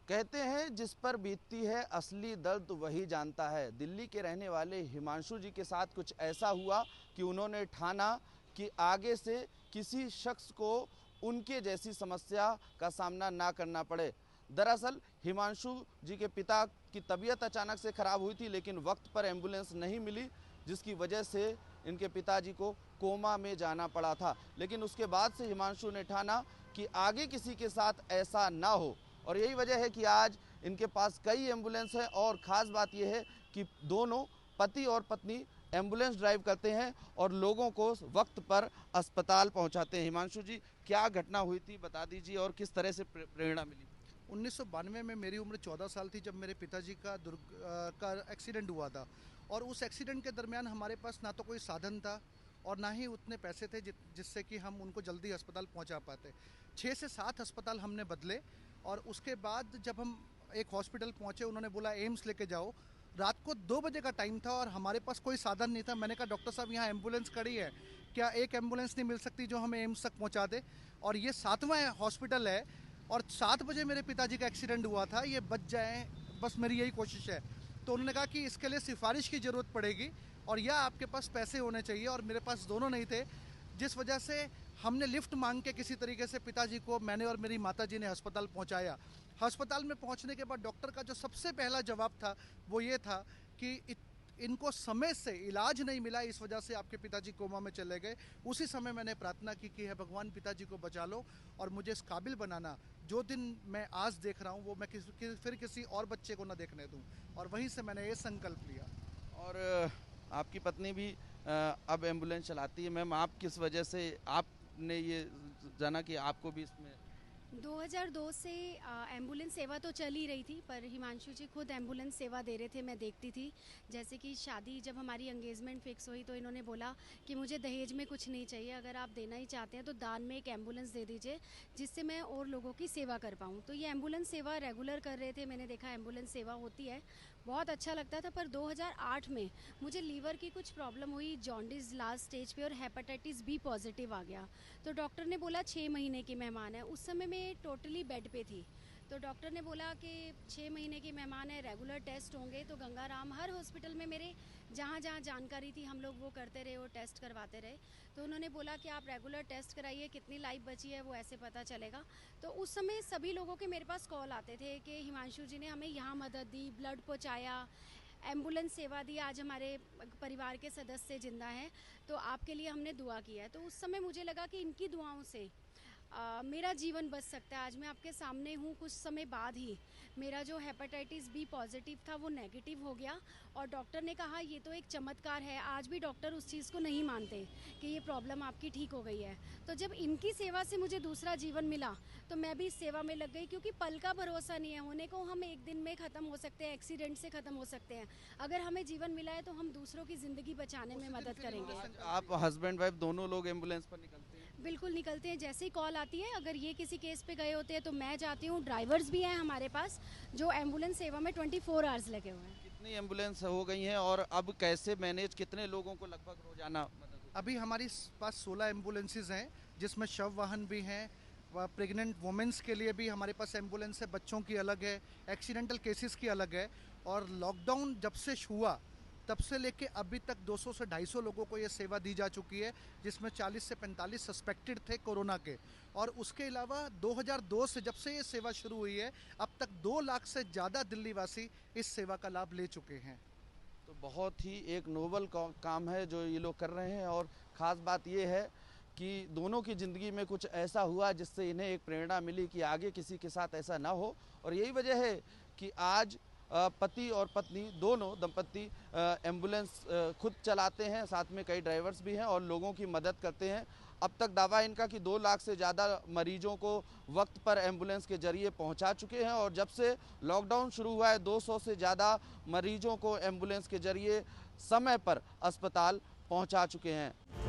कहते हैं जिस पर बीतती है असली दर्द वही जानता है। दिल्ली के रहने वाले हिमांशु जी के साथ कुछ ऐसा हुआ कि उन्होंने ठाना कि आगे से किसी शख्स को उनके जैसी समस्या का सामना ना करना पड़े। दरअसल हिमांशु जी के पिता की तबीयत अचानक से ख़राब हुई थी, लेकिन वक्त पर एम्बुलेंस नहीं मिली, जिसकी वजह से इनके पिताजी को कोमा में जाना पड़ा था। लेकिन उसके बाद से हिमांशु ने ठाना कि आगे किसी के साथ ऐसा ना हो, और यही वजह है कि आज इनके पास कई एम्बुलेंस हैं। और ख़ास बात यह है कि दोनों पति और पत्नी एम्बुलेंस ड्राइव करते हैं और लोगों को वक्त पर अस्पताल पहुंचाते हैं। हिमांशु जी, क्या घटना हुई थी बता दीजिए, और किस तरह से प्रेरणा मिली? 1992 में मेरी उम्र 14 साल थी जब मेरे पिताजी का एक्सीडेंट हुआ था। और उस एक्सीडेंट के दरमियान हमारे पास ना तो कोई साधन था और ना ही उतने पैसे थे जिससे कि हम उनको जल्दी अस्पताल पहुंचा पाते। 6 से 7 अस्पताल हमने बदले और उसके बाद जब हम एक हॉस्पिटल पहुंचे, उन्होंने बोला एम्स लेके जाओ। रात को 2 बजे का टाइम था और हमारे पास कोई साधन नहीं था। मैंने कहा डॉक्टर साहब, यहाँ एम्बुलेंस खड़ी है, क्या एक एम्बुलेंस नहीं मिल सकती जो हमें एम्स तक पहुँचा दे? और ये 7वां हॉस्पिटल है और 7 बजे मेरे पिताजी का एक्सीडेंट हुआ था, ये बच जाए, बस मेरी यही कोशिश है। तो उन्होंने कहा कि इसके लिए सिफारिश की ज़रूरत पड़ेगी और या आपके पास पैसे होने चाहिए, और मेरे पास दोनों नहीं थे, जिस वजह से हमने लिफ्ट मांग के किसी तरीके से पिताजी को, मैंने और मेरी माताजी ने अस्पताल पहुंचाया। अस्पताल में पहुंचने के बाद डॉक्टर का जो सबसे पहला जवाब था वो ये था कि इनको समय से इलाज नहीं मिला, इस वजह से आपके पिताजी कोमा में चले गए। उसी समय मैंने प्रार्थना की कि है भगवान, पिताजी को बचा लो और मुझे इस काबिल बनाना, जो दिन मैं आज देख रहा हूँ वो मैं फिर किसी और बच्चे को ना देखने दूँ। और वहीं से मैंने ये संकल्प लिया। और आपकी पत्नी भी अब एम्बुलेंस चलाती है। मैम, आप किस वजह से आपने ये जाना कि आपको भी इसमें? 2002 से एम्बुलेंस सेवा तो चल ही रही थी, पर हिमांशु जी खुद एम्बुलेंस सेवा दे रहे थे, मैं देखती थी। जैसे कि शादी, जब हमारी एंगेजमेंट फिक्स हुई तो इन्होंने बोला कि मुझे दहेज में कुछ नहीं चाहिए, अगर आप देना ही चाहते हैं तो दान में एक एम्बुलेंस दे दीजिए जिससे मैं और लोगों की सेवा कर पाऊँ। तो ये एम्बुलेंस सेवा रेगुलर कर रहे थे, मैंने देखा एम्बुलेंस सेवा होती है, बहुत अच्छा लगता था। पर 2008 में मुझे लीवर की कुछ प्रॉब्लम हुई, जॉन्डिस लास्ट स्टेज पे, और हेपेटाइटिस बी पॉजिटिव आ गया। तो डॉक्टर ने बोला 6 महीने की मेहमान है। उस समय मैं टोटली बेड पे थी, तो डॉक्टर ने बोला कि 6 महीने की मेहमान है, रेगुलर टेस्ट होंगे। तो गंगाराम हर हॉस्पिटल में मेरे जहाँ जहाँ जानकारी थी हम लोग वो करते रहे, वो टेस्ट करवाते रहे। तो उन्होंने बोला कि आप रेगुलर टेस्ट कराइए, कितनी लाइफ बची है वो ऐसे पता चलेगा। तो उस समय सभी लोगों के मेरे पास कॉल आते थे कि हिमांशु जी ने हमें यहाँ मदद दी, ब्लड पहुँचाया, एम्बुलेंस सेवा दी, आज हमारे परिवार के सदस्य जिंदा हैं, तो आपके लिए हमने दुआ किया है। तो उस समय मुझे लगा कि इनकी दुआओं से मेरा जीवन बच सकता है। आज मैं आपके सामने हूँ। कुछ समय बाद ही मेरा जो हेपेटाइटिस बी पॉजिटिव था वो नेगेटिव हो गया, और डॉक्टर ने कहा ये तो एक चमत्कार है। आज भी डॉक्टर उस चीज़ को नहीं मानते कि ये प्रॉब्लम आपकी ठीक हो गई है। तो जब इनकी सेवा से मुझे दूसरा जीवन मिला तो मैं भी इस सेवा में लग गई, क्योंकि पल का भरोसा नहीं है, होने को हम एक दिन में ख़त्म हो सकते हैं, एक्सीडेंट से ख़त्म हो सकते हैं। अगर हमें जीवन मिला है तो हम दूसरों की ज़िंदगी बचाने में मदद करेंगे। आप हस्बैंड वाइफ दोनों लोग एम्बुलेंस पर निकलते हैं? बिल्कुल निकलते हैं, जैसे ही कॉल आती है। अगर ये किसी केस पे गए होते हैं तो मैं जाती हूँ। ड्राइवर्स भी हैं हमारे पास जो एम्बुलेंस सेवा में 24 आवर्स लगे हुए हैं। कितनी एम्बुलेंस हो गई हैं और अब कैसे मैनेज, कितने लोगों को लगभग रोजाना मदद होती है? अभी हमारे पास 16 एम्बुलेंसेज हैं, जिसमें शव वाहन भी हैं, प्रेग्नेंट वुमेंस के लिए भी हमारे पास एम्बुलेंस है, बच्चों की अलग है, एक्सीडेंटल केसेस की अलग है। और लॉकडाउन जब से हुआ तब से लेके अभी तक 200 से 250 लोगों को ये सेवा दी जा चुकी है, जिसमें 40 से 45 सस्पेक्टेड थे कोरोना के। और उसके अलावा 2002 से जब से ये सेवा शुरू हुई है, अब तक 2 लाख से ज़्यादा दिल्ली वासी इस सेवा का लाभ ले चुके हैं। तो बहुत ही एक नोबल काम है जो ये लोग कर रहे हैं। और ख़ास बात ये है कि दोनों की ज़िंदगी में कुछ ऐसा हुआ जिससे इन्हें एक प्रेरणा मिली कि आगे किसी के साथ ऐसा ना हो। और यही वजह है कि आज पति और पत्नी दोनों दंपत्ति एम्बुलेंस खुद चलाते हैं, साथ में कई ड्राइवर्स भी हैं और लोगों की मदद करते हैं। अब तक दावा इनका कि 2 लाख से ज़्यादा मरीजों को वक्त पर एम्बुलेंस के जरिए पहुंचा चुके हैं। और जब से लॉकडाउन शुरू हुआ है 200 से ज़्यादा मरीजों को एम्बुलेंस के जरिए समय पर अस्पताल पहुंचा चुके हैं।